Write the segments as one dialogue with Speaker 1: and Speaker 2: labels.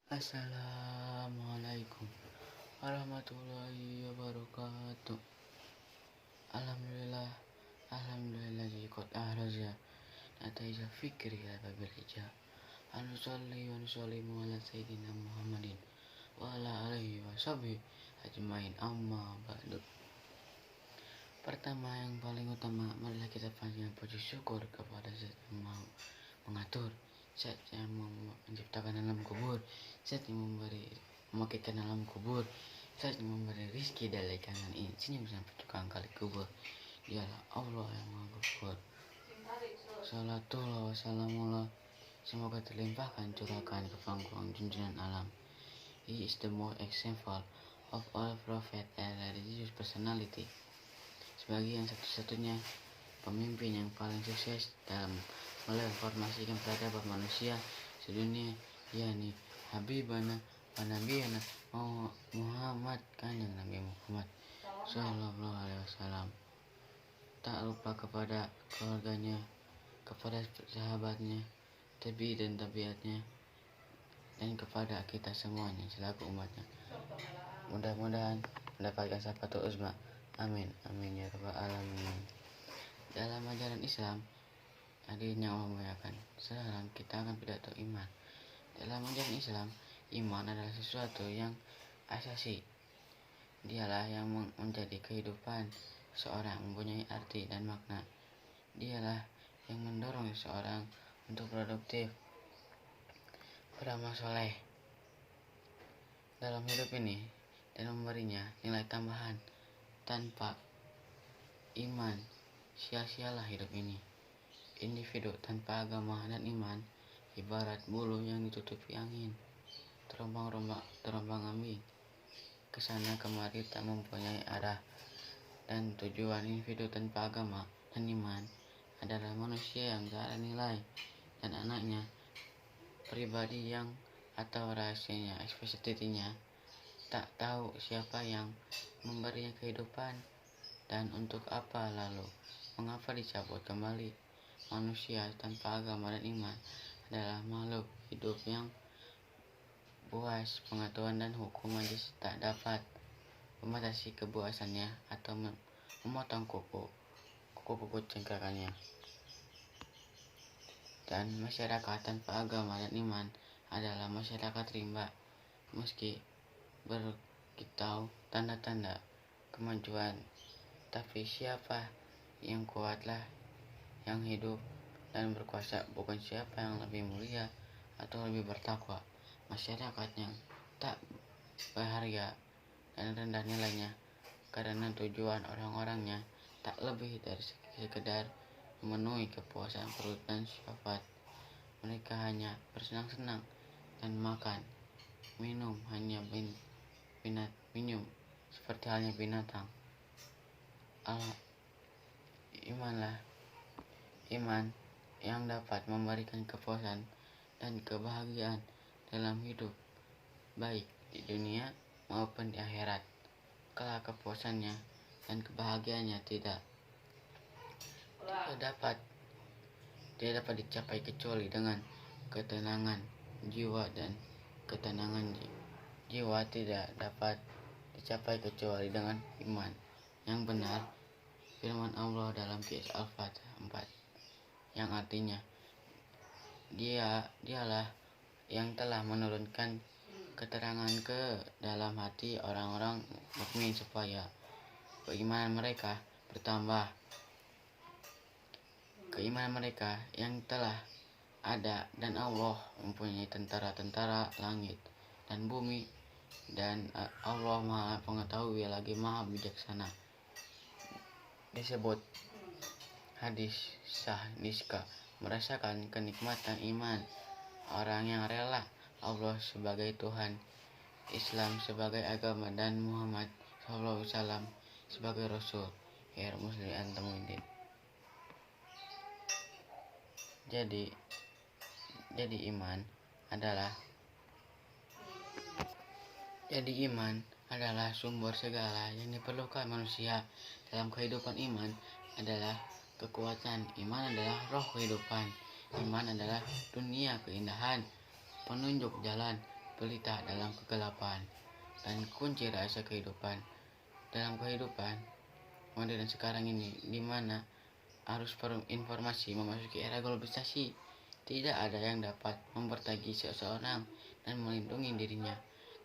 Speaker 1: Assalamualaikum warahmatullahi wabarakatuh. Alhamdulillah, qad ahraza nataija fikri bil hija. Anusolli wa nusollimu ala sayyidina Muhammadin wa ala alihi wa sahbihi ajmain, amma ba'du. Pertama, yang paling utama, marilah kita panjatkan puji syukur kepada Zat yang Maha Mengatur, Zat yang menciptakan alam kubur, Zat yang mematikan alam kubur, Zat yang memberi rizki dari kanan ini senyum sampai tukang kali kubur. Dialah Allah yang Maha Ghafur. Salatullah wa salamullah, semoga terlimpahkan curahkan ke pangkuan junjungan alam. He is the most example of all prophet and religious personality. Sebagai yang satu-satunya pemimpin yang paling sukses dalam menformasikan peradaban manusia sedunia, yakni Habibana wa Nabiyana Muhammad, kanjeng Nabi Muhammad Sallallahu Alaihi Wasallam. Tak lupa kepada keluarganya, kepada sahabatnya, tabi dan tabiatnya, dan kepada kita semuanya selaku umatnya. Mudah-mudahan mendapatkan syafaat uzma. Amin, amin ya rabbal alamin. Dalam ajaran Islam, hadirnya Allah memuliakan, sekarang kita akan pidato iman. Dalam ajaran Islam, iman adalah sesuatu yang asasi. Dialah yang menjadi kehidupan seorang, mempunyai arti dan makna. Dialah yang mendorong seseorang untuk produktif, beramal soleh dalam hidup ini, dan memberinya nilai tambahan. Tanpa iman, sia-sialah hidup ini. Individu tanpa agama dan iman ibarat bulu yang ditutupi angin, terombang-ambing, kesana kemari tak mempunyai arah. Dan tujuan individu tanpa agama dan iman adalah manusia yang tak ada nilai, dan anaknya, pribadi yang atau rahasianya, spesialitinya, tak tahu siapa yang memberinya kehidupan dan untuk apa, lalu mengapa dicabut kembali. Manusia tanpa agama dan iman adalah makhluk hidup yang buas pengetahuan dan hukum majlis tak dapat membatasi kebuasannya atau memotong kuku cengkrakannya. Dan masyarakat tanpa agama dan iman adalah masyarakat rimba, meski berkitau tanda-tanda kemajuan, tapi siapa yang kuatlah yang hidup dan berkuasa, bukan siapa yang lebih mulia atau lebih bertakwa. Masyarakat yang tak berharga dan rendah nilainya karena tujuan orang-orangnya tak lebih dari sekedar memenuhi kepuasan perut dan syahwat. Mereka hanya bersenang-senang dan makan, minum hanya minum seperti halnya binatang. Iman yang dapat memberikan kepuasan dan kebahagiaan dalam hidup, baik di dunia maupun di akhirat. Kelak kepuasannya dan kebahagiaannya tidak dapat dicapai kecuali dengan ketenangan jiwa, dan ketenangan jiwa tidak dapat dicapai kecuali dengan iman yang benar. Firman Allah dalam Qiyas Al-Fatihah 4 yang artinya, dialah yang telah menurunkan keterangan ke dalam hati orang-orang mukmin supaya keimanan mereka bertambah. Keimanan mereka yang telah ada, dan Allah mempunyai tentara-tentara langit dan bumi, dan Allah Maha Pengetahui lagi Maha Bijaksana. Disebut hadis sah niska, merasakan kenikmatan iman orang yang rela Allah sebagai Tuhan, Islam sebagai agama, dan Muhammad SAW sebagai Rasul. Ya muslim antamuddin. Jadi iman adalah sumber segala yang diperlukan manusia dalam kehidupan. Iman adalah kekuatan, iman adalah roh kehidupan, iman adalah dunia keindahan, penunjuk jalan, pelita dalam kegelapan, dan kunci rahasia kehidupan. Dalam kehidupan modern sekarang ini, di mana arus informasi memasuki era globalisasi, tidak ada yang dapat mempertagi seseorang dan melindungi dirinya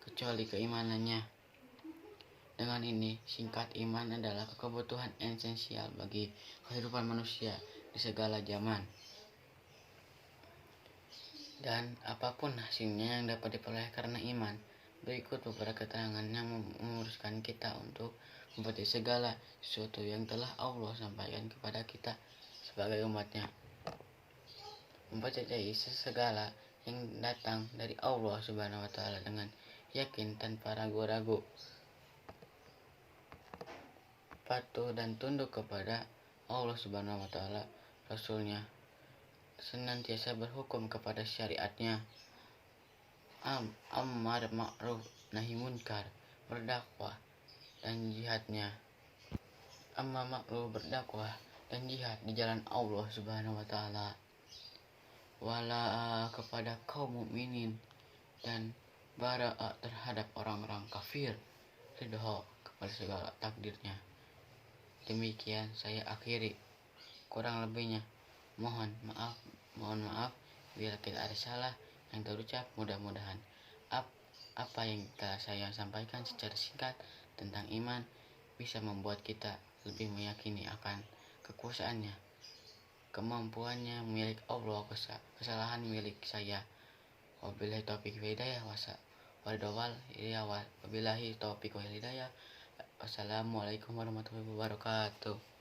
Speaker 1: kecuali keimanannya. Dengan ini, singkat, iman adalah kebutuhan esensial bagi kehidupan manusia di segala zaman. Dan apapun hasilnya yang dapat diperoleh karena iman, berikut beberapa keterangan yang menguruskan kita untuk mempercayai segala sesuatu yang telah Allah sampaikan kepada kita sebagai umatnya. Mempercayai segala yang datang dari Allah Subhanahu wa Ta'ala dengan yakin tanpa ragu-ragu, patuh dan tunduk kepada Allah Subhanahu wa Ta'ala, Rasulnya, senantiasa berhukum kepada syariatnya, amar ma'ruf nahi munkar, berdakwah dan jihadnya, amar ma'ruf, berdakwah dan jihad di jalan Allah Subhanahu wa Ta'ala, wala kepada kaum mukminin, dan bara'a terhadap orang-orang kafir, ridho kepada segala takdirnya. Demikian saya akhiri. Kurang lebihnya mohon maaf bila kita ada salah yang terucap. Mudah-mudahan apa yang telah saya sampaikan secara singkat tentang iman bisa membuat kita lebih meyakini akan kekuasaannya, kemampuannya milik Allah, kesalahan milik saya. Wabillahi taufiq wal hidayah. Wabillahi taufiq wal hidayah. Wassalamualaikum warahmatullahi wabarakatuh.